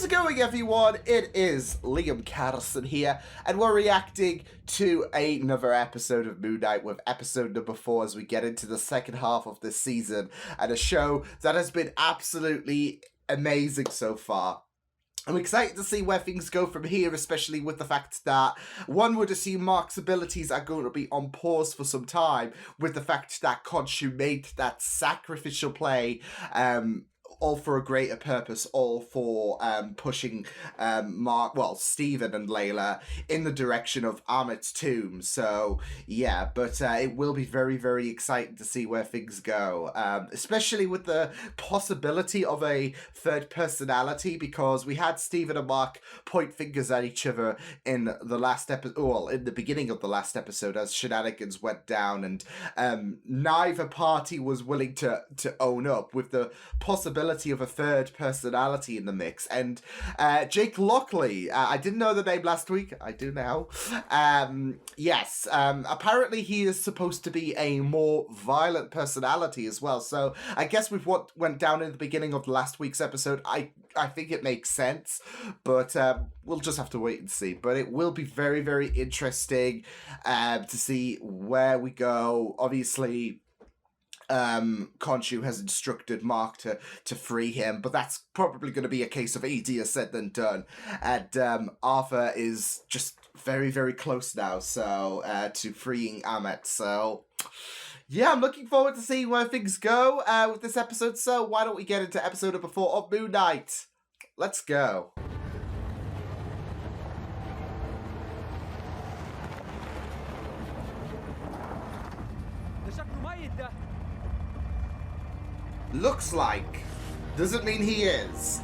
How's it going, everyone? It is Liam Catterson here, and we're reacting to another episode of Moon Knight with episode number 4 as we get into the second half of this season, and a show that has been absolutely amazing so far. I'm excited to see where things go from here, especially with the fact that one would assume Mark's abilities are going to be on pause for some time, with the fact that Khonshu made that sacrificial play, all for a greater purpose, all for pushing Stephen and Layla in the direction of Amit's tomb. So, yeah, but it will be very, very exciting to see where things go, especially with the possibility of a third personality, because we had Stephen and Mark point fingers at each other in the last episode, well, in the beginning of the last episode, as shenanigans went down, and neither party was willing to own up, with the possibility of a third personality in the mix. And Jake Lockley, I didn't know the name last week, I do now. Yes, apparently he is supposed to be a more violent personality as well, so I guess with what went down in the beginning of last week's episode, I think it makes sense, but we'll just have to wait and see. But it will be very, very interesting to see where we go. Obviously, Khonshu has instructed Mark to free him, but that's probably going to be a case of easier said than done. And Arthur is just very, very close now, so to freeing Amit. So yeah, I'm looking forward to seeing where things go with this episode. So why don't we get into episode number 4 of Moon Knight? Let's go. Looks like. Doesn't mean he is.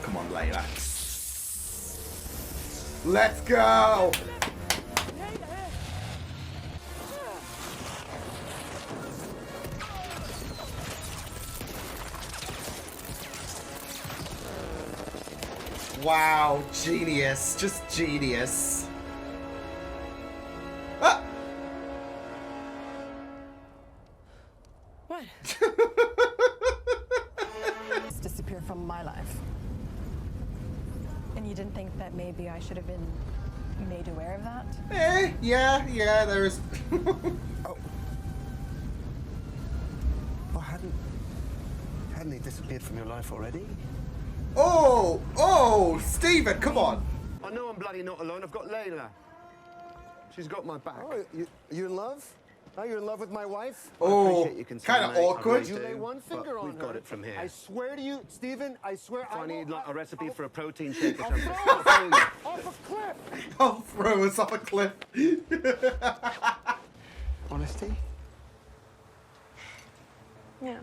Come on, Layla. Let's go! Wow, genius. Just genius. Ah! What? Disappear from my life. And you didn't think that maybe I should have been made aware of that? Yeah, there is. Oh. Well, hadn't he disappeared from your life already? Oh, Stephen, come on. I know I'm bloody not alone. I've got Layla. She's got my back. Oh, you in love? Oh, you're in love with my wife? Oh, kind of awkward. You lay one finger on her. We've got it from here. I swear to you, Stephen, I swear I need like a recipe for a protein shake or something. Off a cliff! I'll throw us off a cliff. Honesty? Yeah.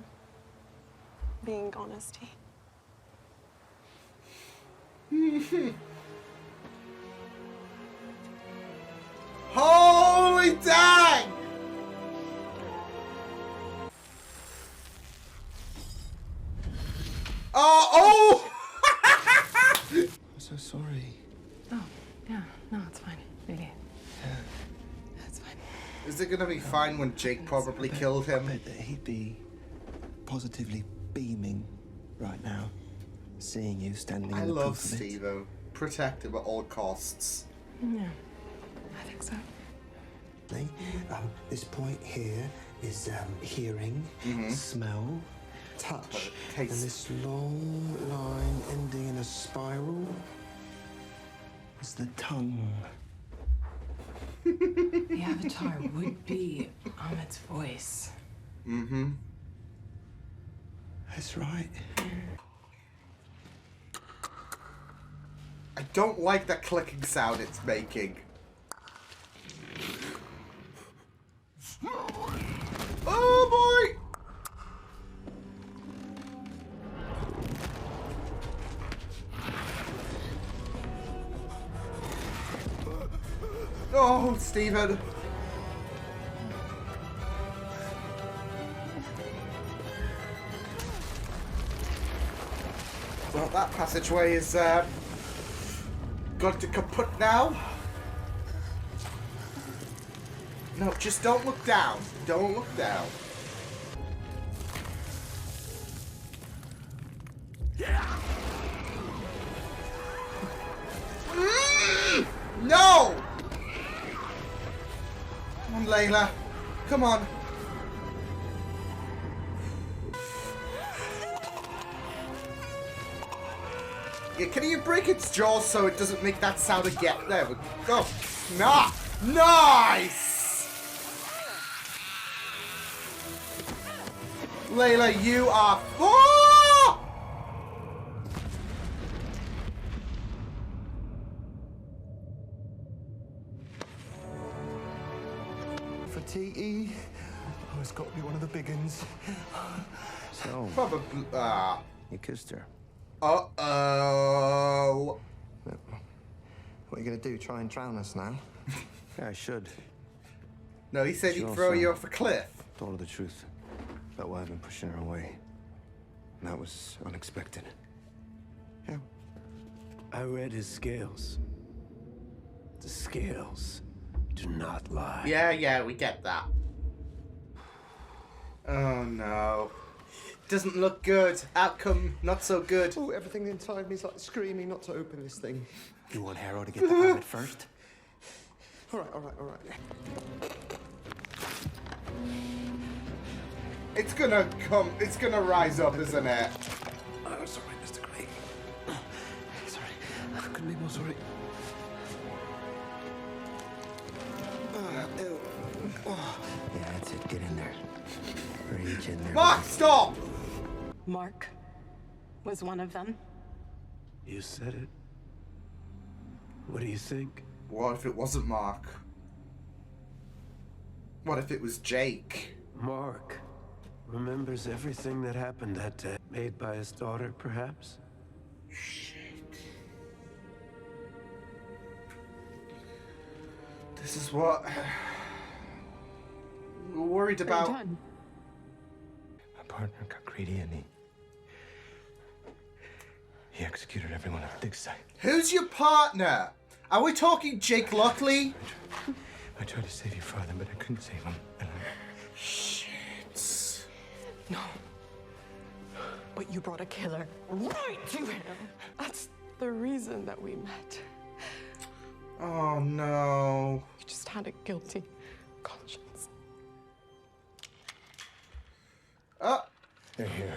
Being honesty. Holy dang! Oh! I'm so sorry. Oh, yeah. No, it's fine. Really. Yeah. That's fine. Is it gonna be fine when Jake probably killed him? I bet that he'd be positively beaming right now, seeing you standing I in the love proof of it. Steve-O. Protect him at all costs. Yeah. I think so. This point here is hearing, smell, touch, and this long line ending in a spiral is the tongue. The avatar would be Amit's voice. Mm-hmm. That's right. I don't like that clicking sound it's making. Oh boy! Oh, Stephen. Well, that passageway is got to kaput now. No, just don't look down. Don't look down. No! Come on, Layla. Come on. Yeah, can you break its jaws so it doesn't make that sound again? There we go. Nah! Nice! Layla, you are... Oh! For TE, oh, it's got to be one of the big uns. So, Probably... you kissed her. Uh-oh. What are you going to do, try and drown us now? Yeah, I should. No, he said he'd Sure, throw son. you off a cliff. Told her the truth about why I've been pushing her away. And that was unexpected. Yeah. I read his scales. The scales do not lie. Yeah, we get that. Oh, no. Doesn't look good. Outcome, not so good. Oh, everything inside me is like screaming not to open this thing. You want Harrow to get the permit first? All right. It's gonna rise up, isn't it? Oh, sorry, Mr. Craig. Sorry, I couldn't be more sorry. Ew. Oh. Yeah, that's it. Get in there. Reach in there. Mark, stop! Mark was one of them. You said it. What do you think? What if it wasn't Mark? What if it was Jake? Mark remembers everything that happened that day. Made by his daughter, perhaps? Shit. This is what we're worried about. Are you done? My partner got greedy and he executed everyone at the dig site. Who's your partner? Are we talking Jake Lockley? I tried to save your father, but I couldn't save him. And Shit. No. But you brought a killer right to him. That's the reason that we met. Oh no. You just had a guilty conscience. Oh. they're here.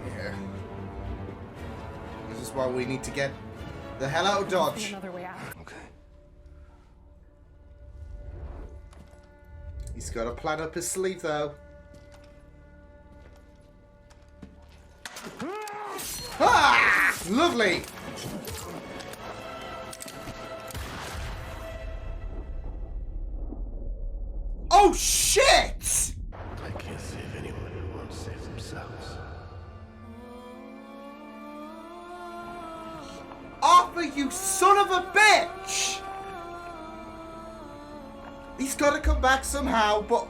Yeah. This is why we need to get the hell out of Dodge. Another way out. Okay. He's got a plan up his sleeve, though. Ah! Lovely! Oh, shit! I can't save anyone who won't save themselves. Arthur, you son of a bitch! He's got to come back somehow, but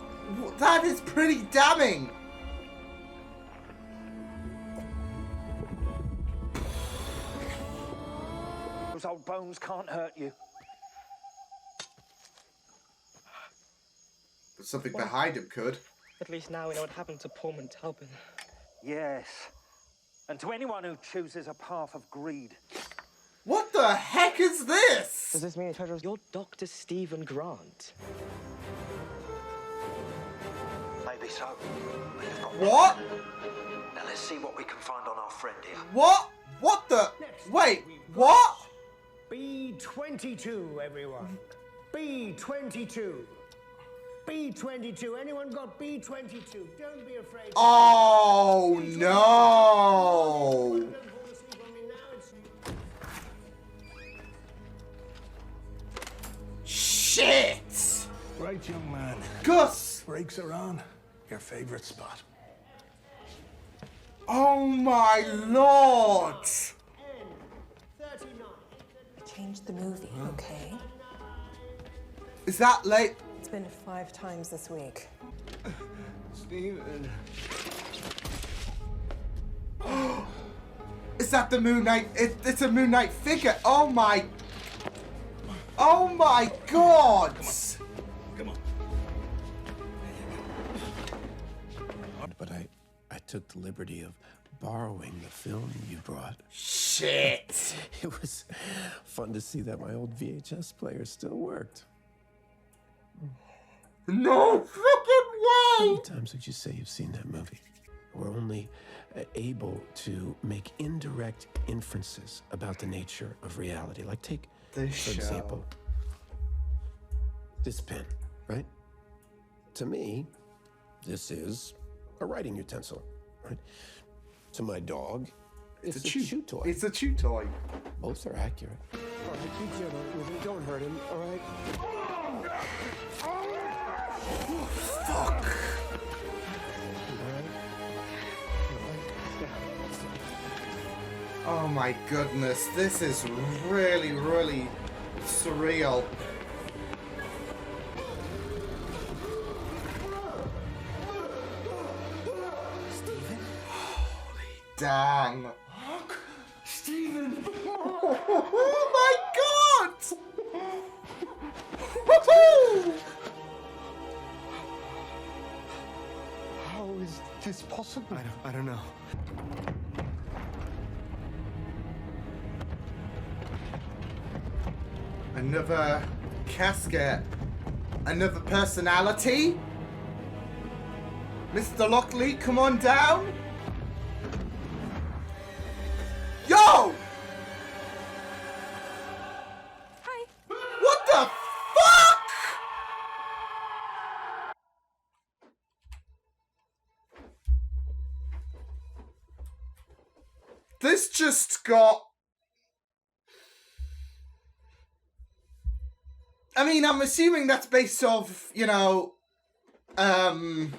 that is pretty damning. Those old bones can't hurt you. But something behind him could. At least now we know what happened to Pullman Taubin. Yes. And to anyone who chooses a path of greed. What the heck is this? Does this mean you're Dr. Stephen Grant? Maybe so. But you've got What? Now let's see what we can find on our friend here. What? What the? Wait, what? B22, everyone. B22. B22. Anyone got B22? Don't be afraid. Oh no! Don't fall asleep on me now. It's... Shit! Right, young man. Gus! Brakes are on. Your favorite spot. Oh my lord! Change the movie, okay? Is that late? It's been 5 times this week. Steven. Is that the Moon Knight? It's a Moon Knight figure. Oh my! Oh my god! Come on. But I took the liberty of borrowing the film you brought. shit. It was fun to see that my old VHS player still worked. No fucking How way! many times would you say you've seen that movie? We're only able to make indirect inferences about the nature of reality. Like take, This for show. example, this pen, right? To me, this is a writing utensil, right? To my dog, it's a chew toy. It's a chew toy. Both are accurate. All right, keep gentle with him. Don't hurt him, all right? Fuck. Oh my goodness, this is really, really surreal. Stephen? Holy dang. Stephen! Oh my god! Woohoo! How is this possible? I don't know. Another casket. Another personality? Mr. Lockley, come on down. Yo! Hi. What the fuck? This just got... I mean, I'm assuming that's based off, you know, an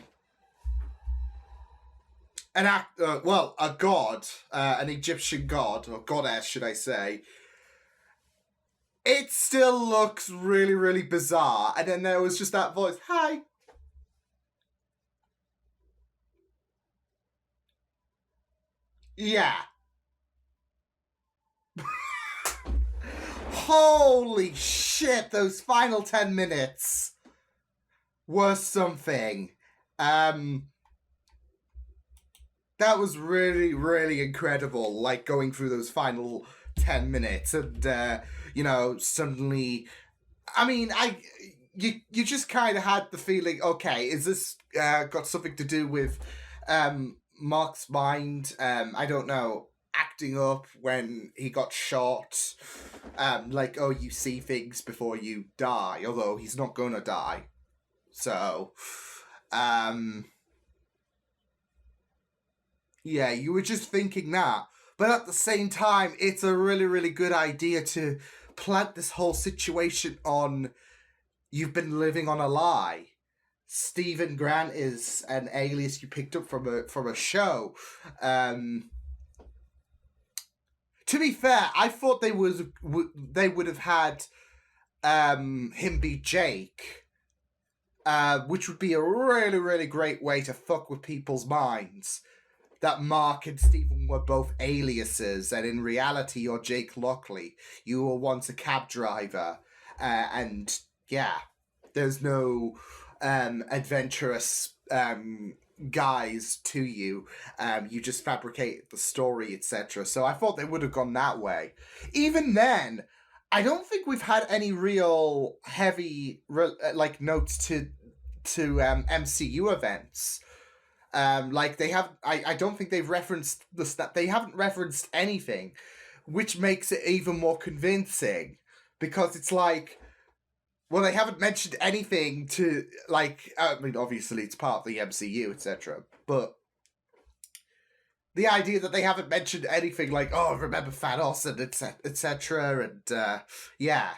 god, an Egyptian god, or goddess, should I say. It still looks really, really bizarre. And then there was just that voice, hi. Yeah. Holy shit, those final 10 minutes were something. That was really, really incredible, like going through those final 10 minutes and, you know, suddenly, I mean, you just kind of had the feeling, okay, is this got something to do with Mark's mind? I don't know. Acting up when he got shot, like, oh, you see things before you die, although he's not gonna die. So, yeah, you were just thinking that. But at the same time, it's a really, really good idea to plant this whole situation on you've been living on a lie. Stephen Grant is an alias you picked up from a show. To be fair, I thought they would have had him be Jake, which would be a really, really great way to fuck with people's minds. That Mark and Stephen were both aliases, and in reality, you're Jake Lockley. You were once a cab driver, and yeah, there's no adventurous guys to you. You just fabricate the story, etc. So I thought they would have gone that way. Even then, I don't think we've had any real heavy like notes to MCU events. Like they have, I don't think they've referenced the stuff. They haven't referenced anything, which makes it even more convincing, because it's like, well, they haven't mentioned anything to, like, I mean, obviously it's part of the MCU, etc. But the idea that they haven't mentioned anything like, oh, remember Thanos and etc. And yeah,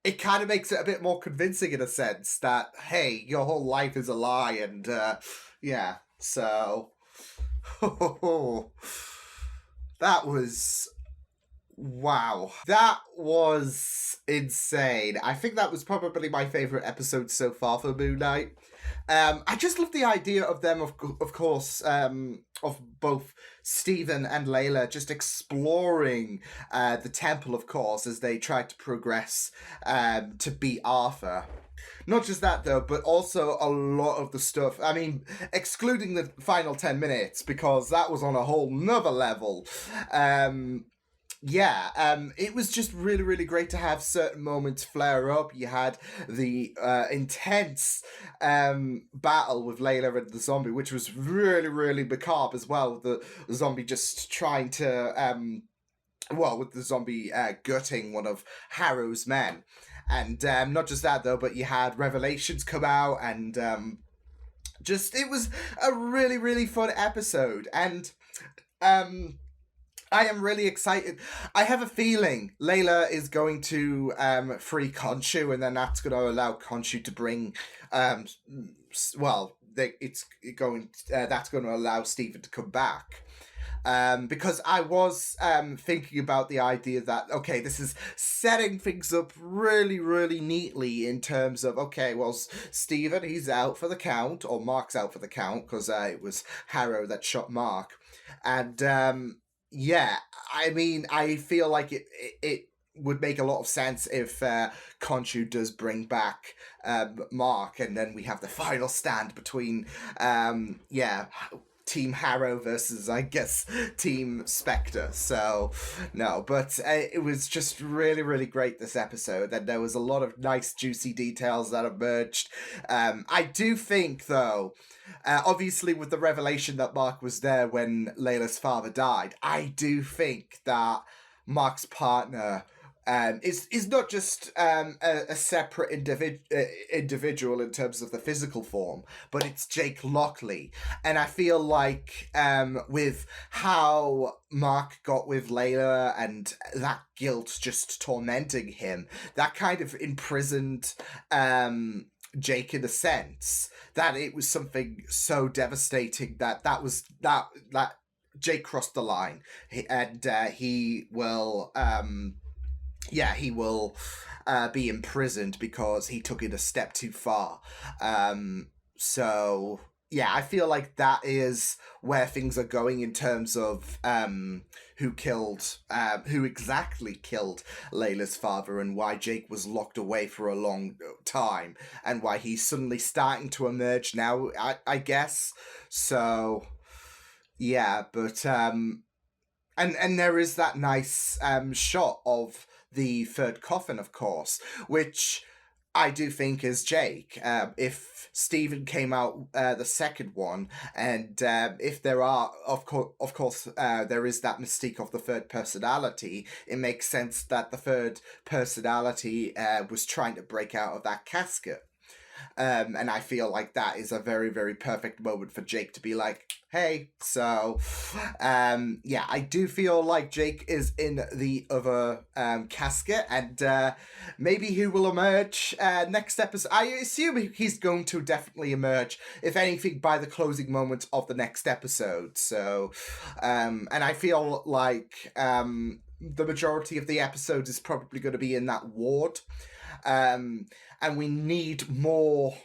it kind of makes it a bit more convincing in a sense that, hey, your whole life is a lie, and yeah, so that was... wow. That was insane. I think that was probably my favourite episode so far for Moon Knight. I just love the idea of them, of course, of both Stephen and Layla just exploring the temple, of course, as they try to progress to beat Arthur. Not just that, though, but also a lot of the stuff, I mean, excluding the final 10 minutes, because that was on a whole nother level. it was just really, really great to have certain moments flare up. You had the intense battle with Layla and the zombie, which was really, really macabre as well. The zombie just trying to, with the zombie gutting one of Harrow's men. And not just that, though, but you had Revelations come out, and it was a really, really fun episode. And I am really excited. I have a feeling Layla is going to free Khonshu, and then that's going to allow Khonshu to bring, that's going to allow Stephen to come back. Because I was thinking about the idea that, okay, this is setting things up really, really neatly in terms of, okay, well, Stephen, he's out for the count, or Mark's out for the count, because it was Harrow that shot Mark. And, yeah, I mean, I feel like it would make a lot of sense if Khonshu does bring back Mark, and then we have the final stand between, Team Harrow versus, I guess, Team Spectre. So, no, but it was just really, really great this episode, and there was a lot of nice, juicy details that emerged. I do think, though, obviously with the revelation that Mark was there when Layla's father died, I do think that Mark's partner is not just a separate individual in terms of the physical form, but it's Jake Lockley. And I feel like with how Mark got with Layla and that guilt just tormenting him, that kind of imprisoned Jake in a sense, that it was something so devastating that Jake crossed the line, and he will be imprisoned because he took it a step too far. So yeah, I feel like that is where things are going in terms of who exactly killed Layla's father, and why Jake was locked away for a long time, and why he's suddenly starting to emerge now, I guess. So yeah, but and there is that nice shot of the third coffin, of course, which I do think is Jake. If Stephen came out the second one, and if there are, of course, there is that mystique of the third personality, it makes sense that the third personality was trying to break out of that casket. And I feel like that is a very, very perfect moment for Jake to be like, hey. So, I do feel like Jake is in the other casket, and maybe he will emerge next episode. I assume he's going to definitely emerge, if anything, by the closing moments of the next episode. So, and I feel like the majority of the episodes is probably going to be in that ward. And we need more.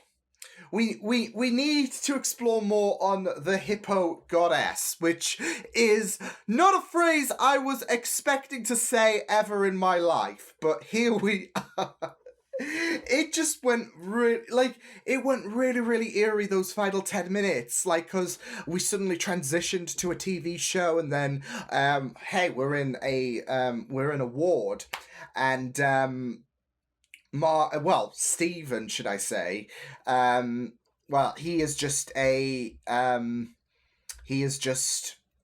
We need to explore more on the Hippo Goddess, which is not a phrase I was expecting to say ever in my life, but here we are. It just went really, really eerie, those final 10 minutes, because we suddenly transitioned to a TV show, and then, hey, we're in a ward, and, Stephen, should I say, he is just a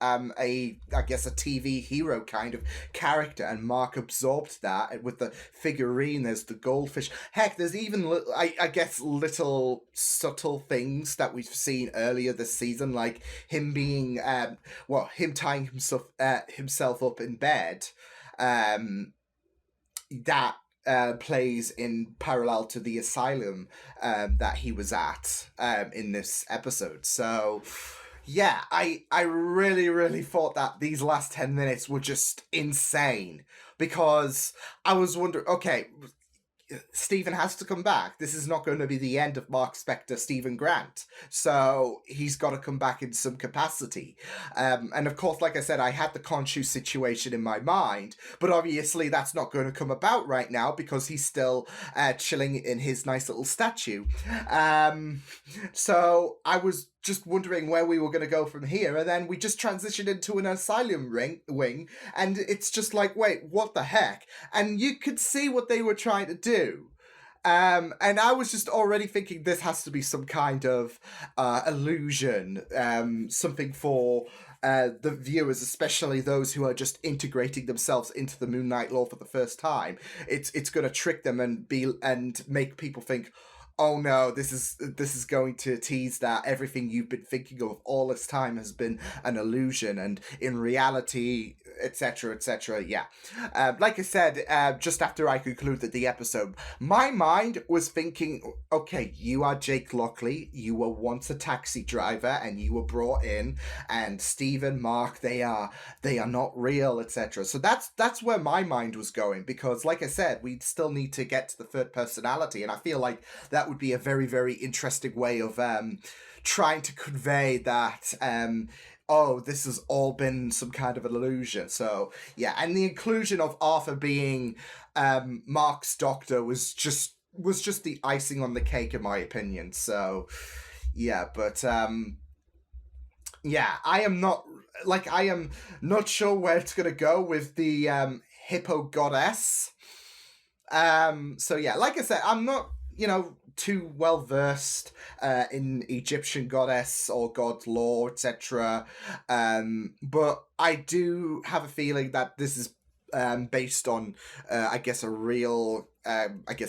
TV hero kind of character, and Mark absorbed that with the figurine. There's the goldfish. Heck, there's even little subtle things that we've seen earlier this season, like him being him tying himself up in bed. That plays in parallel to the asylum that he was at in this episode. So yeah, I really, really thought that these last 10 minutes were just insane, because I was wondering, okay, Stephen has to come back. This is not going to be the end of Mark Spector, Stephen Grant. So he's got to come back in some capacity. And of course, like I said, I had the Khonshu situation in my mind, but obviously that's not going to come about right now because he's still chilling in his nice little statue. So I was just wondering where we were going to go from here, and then we just transitioned into an asylum wing, and it's just like, wait, what the heck? And you could see what they were trying to do. And I was just already thinking this has to be some kind of illusion, something for the viewers, especially those who are just integrating themselves into the Moon Knight lore for the first time. It's going to trick them and make people think, oh no, this is going to tease that everything you've been thinking of all this time has been an illusion, and in reality, etc., etc. Yeah. Like I said, just after I concluded the episode, my mind was thinking, okay, you are Jake Lockley, you were once a taxi driver, and you were brought in, and Stephen, Mark, they are not real, etc. So that's where my mind was going, because like I said, we still need to get to the third personality, and I feel like that would be a very, very interesting way of trying to convey that oh, this has all been some kind of an illusion. So yeah, and the inclusion of Arthur being Mark's doctor was just the icing on the cake, in my opinion. So yeah, but yeah, I am not sure where it's gonna go with the hippo goddess. So yeah, like I said, I'm not, too well versed in Egyptian goddess or god lore, etc. But I do have a feeling that this is based on, I guess, a real,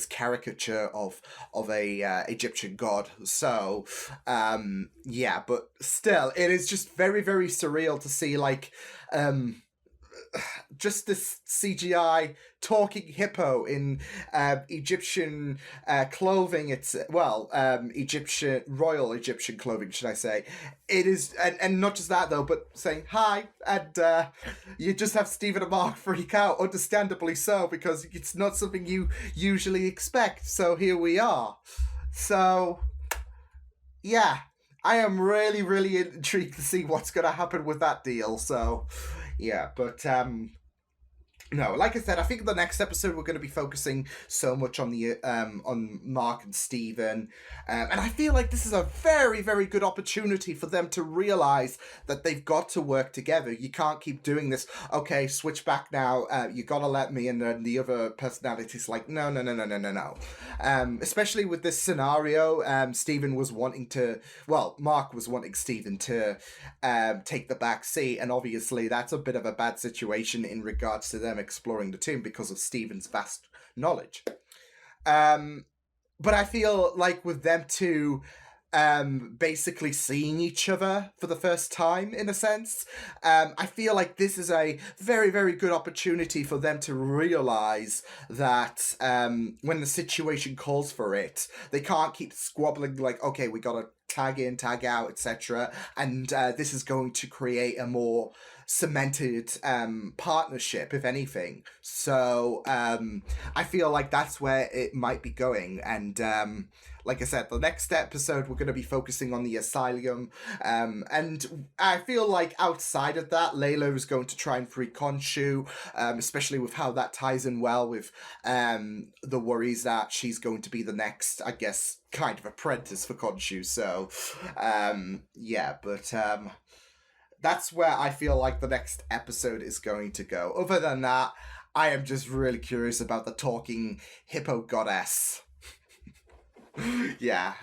caricature of a Egyptian god. So, yeah, but still, it is just very, very surreal to see, like, just this CGI talking hippo in Egyptian clothing. It's royal Egyptian clothing, should I say? It is, and not just that though, but saying hi, and you just have Stephen and Mark freak out, understandably so, because it's not something you usually expect. So here we are. So yeah, I am really, really intrigued to see what's going to happen with that deal. So yeah, but no, like I said, I think the next episode we're going to be focusing so much on the on Mark and Steven, and I feel like this is a very, very good opportunity for them to realize that they've got to work together. You can't keep doing this. Okay, switch back now. You got to let me, and then the other personality's like, no. Especially with this scenario, Mark was wanting Steven to take the back seat, and obviously that's a bit of a bad situation in regards to them exploring the tomb because of Stephen's vast knowledge. But I feel like with them two basically seeing each other for the first time, in a sense, I feel like this is a very, very good opportunity for them to realize that when the situation calls for it, they can't keep squabbling like, okay, we gotta tag in, tag out, etc. And this is going to create a more cemented partnership, if anything. So I feel like that's where it might be going. And like I said, the next episode we're going to be focusing on the asylum, and I feel like outside of that, Layla is going to try and free Khonshu, especially with how that ties in well with the worries that she's going to be the next, I guess, kind of apprentice for Khonshu. So yeah, but that's where I feel like the next episode is going to go. Other than that, I am just really curious about the talking hippo goddess. Yeah,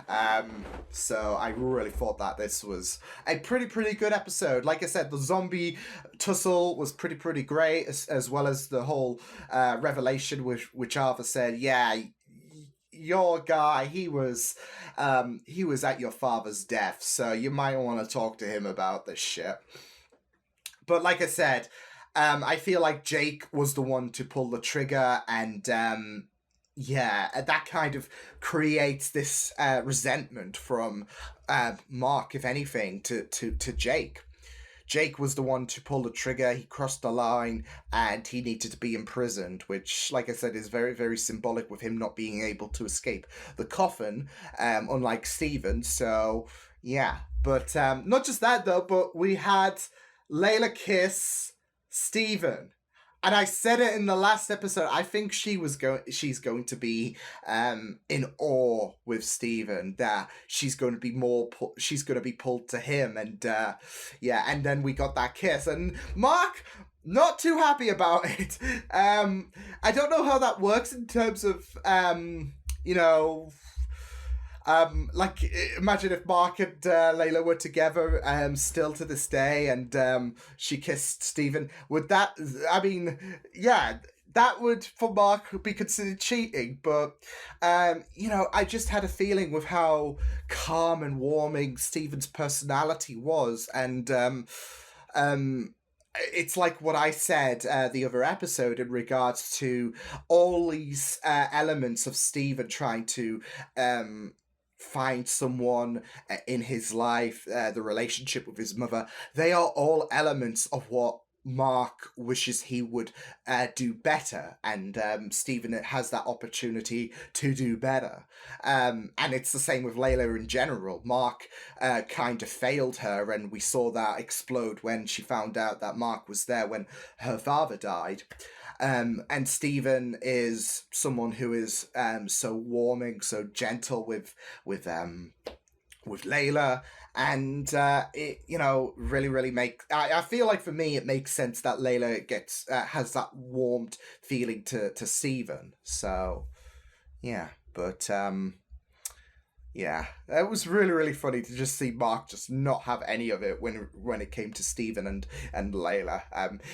so I really thought that this was a pretty good episode. Like I said, the zombie tussle was pretty great, as well as the whole revelation which Arthur said, yeah, your guy, he was at your father's death, so you might want to talk to him about this shit. But like I said, I feel like Jake was the one to pull the trigger, and yeah, that kind of creates this resentment from Mark, if anything, to Jake. Jake was the one to pull the trigger, he crossed the line, and he needed to be imprisoned, which, like I said, is very, very symbolic with him not being able to escape the coffin, unlike Stephen. So, yeah. But not just that, though, but we had Layla kiss Stephen. And I said it in the last episode. I think she's going to be in awe with Stephen. That she's going to be she's going to be pulled to him, and yeah. And then we got that kiss, and Mark not too happy about it. I don't know how that works in terms of you know. Like, imagine if Mark and Layla were together still to this day, and she kissed Stephen. Would that, I mean, yeah, that would, for Mark, be considered cheating. But, you know, I just had a feeling with how calm and warming Stephen's personality was. And it's like what I said the other episode in regards to all these elements of Stephen trying to find someone in his life, the relationship with his mother. They are all elements of what Mark wishes he would do better, and Stephen has that opportunity to do better. And it's the same with Layla in general. Mark kind of failed her, and we saw that explode when she found out that Mark was there when her father died. And Stephen is someone who is so warming, so gentle with Layla, and it, you know, really I feel like for me it makes sense that Layla has that warmed feeling to Stephen. So yeah, but yeah, it was really funny to just see Mark just not have any of it when it came to Stephen and Layla.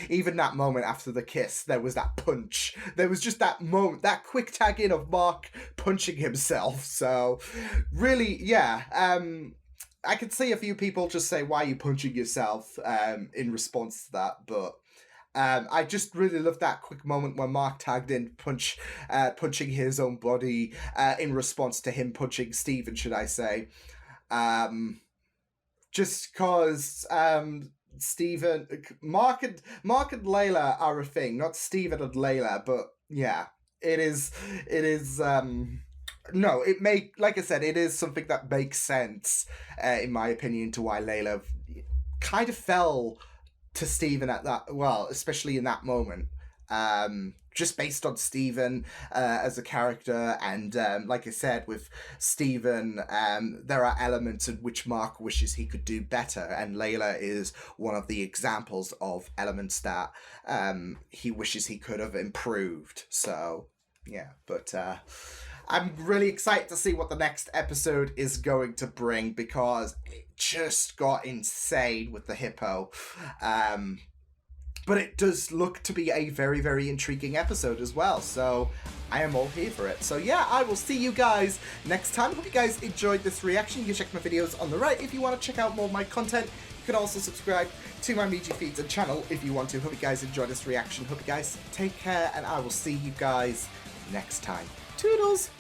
Even that moment after the kiss, there was that punch. There was just that moment, that quick tag in of Mark punching himself. So really, yeah. I could see a few people just say, "Why are you punching yourself?" In response to that, but. I just really loved that quick moment where Mark tagged in, punching his own body in response to him punching Stephen, should I say. Just because Stephen, Mark and Layla are a thing, not Stephen and Layla, but yeah, it is, no, like I said, it is something that makes sense, in my opinion, to why Layla kind of fell to Stephen at that, well, especially in that moment, just based on Stephen as a character, and like I said, with Stephen, there are elements in which Mark wishes he could do better, and Layla is one of the examples of elements that he wishes he could have improved. So yeah, but I'm really excited to see what the next episode is going to bring, because it just got insane with the hippo. But it does look to be a very intriguing episode as well, so I am all here for it. So yeah, I will see you guys next time. Hope you guys enjoyed this reaction. You can check my videos on the right if you want to check out more of my content. You can also subscribe to my media feeds and channel if you want to. Hope you guys enjoyed this reaction. Hope you guys take care, and I will see you guys next time. Toodles!